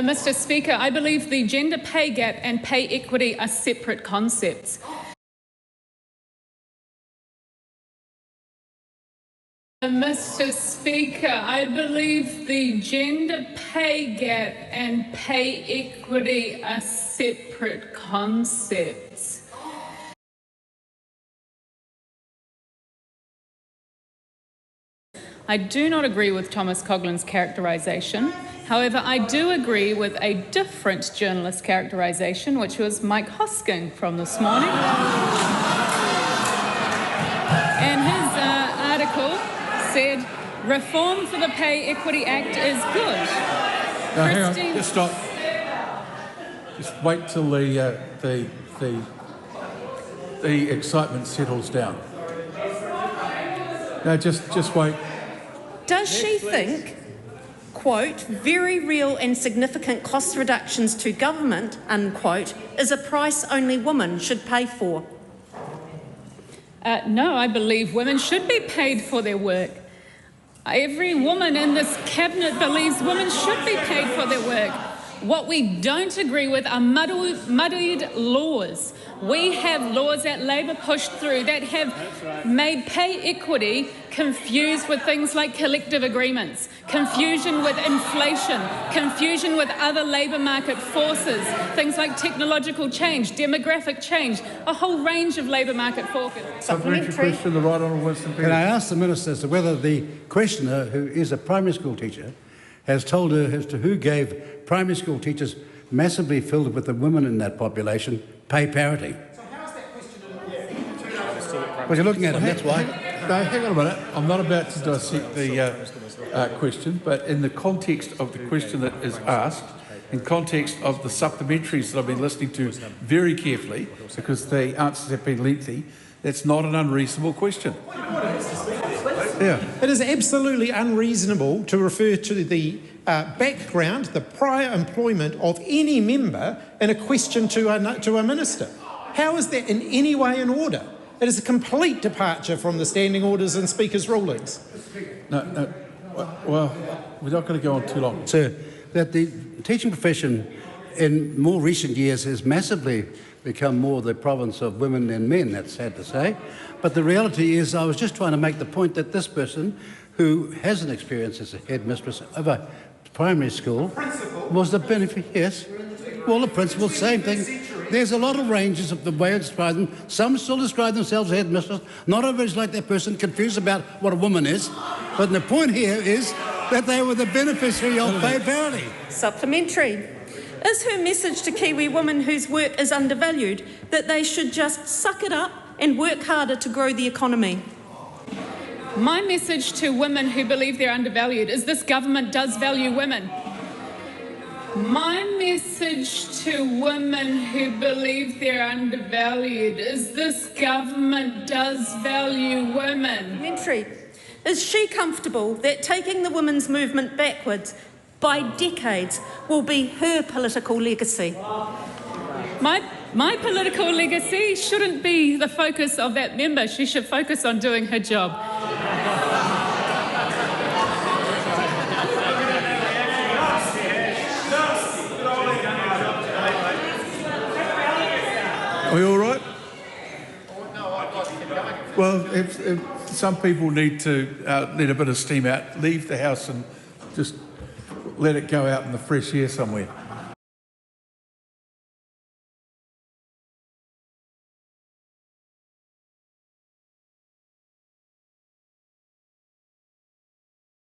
Mr. Speaker, I believe the gender pay gap and pay equity are separate concepts. Mr. Speaker, I believe the gender pay gap and pay equity are separate concepts. I do not agree with Thomas Coughlin's characterisation. However, I do agree with a different journalist characterisation, which was Mike Hosking from this morning. And his article said, reform for the Pay Equity Act is good. No, hang on, just stop. Just wait till the excitement settles down. No, just wait. Does she think, quote, very real and significant cost reductions to government, unquote, is a price only women should pay for? No, I believe women should be paid for their work. Every woman in this cabinet believes women should be paid for their work. What we don't agree with are muddied laws. We have laws that Labour pushed through that have made pay equity confused with things like collective agreements, confusion with inflation, confusion with other labour market forces, things like technological change, demographic change, a whole range of labour market forces. Supplementary question, the Right Honourable Winston Peters. Can I ask the Minister as to whether the questioner, who is a primary school teacher, has told her as to who gave primary school teachers massively filled with the women in that population pay parity? So how is that question in Well, you're looking at it, that's why. No, hang on a minute. I'm not about to dissect the question, but in the context of the question that is asked, in context of the supplementaries that I've been listening to very carefully, because the answers have been lengthy, that's not an unreasonable question. Yeah. It is absolutely unreasonable to refer to the background, the prior employment of any member in a question to a minister. How is that in any way in order? It is a complete departure from the standing orders and Speaker's rulings. No. Well, we're not going to go on too long. Sir, that the teaching profession in more recent years has massively become more the province of women than men, that's sad to say. But the reality is, I was just trying to make the point that this person, who has an experience as a headmistress of a primary school, was the benefit, yes. Well, the principal, same thing. There's a lot of ranges of the way it's described them. Some still describe themselves as headmistress. Not everybody's like that person, confused about what a woman is. But the point here is that they were the beneficiary of pay parity. Supplementary. Is her message to Kiwi women whose work is undervalued that they should just suck it up and work harder to grow the economy? My message to women who believe they're undervalued is this government does value women. My message to women who believe they're undervalued is this government does value women. Supplementary. Is she comfortable that taking the women's movement backwards by decades will be her political legacy? My political legacy shouldn't be the focus of that member. She should focus on doing her job. Are we all right? Well, if some people need to let a bit of steam out, leave the House and just let it go out in the fresh air somewhere.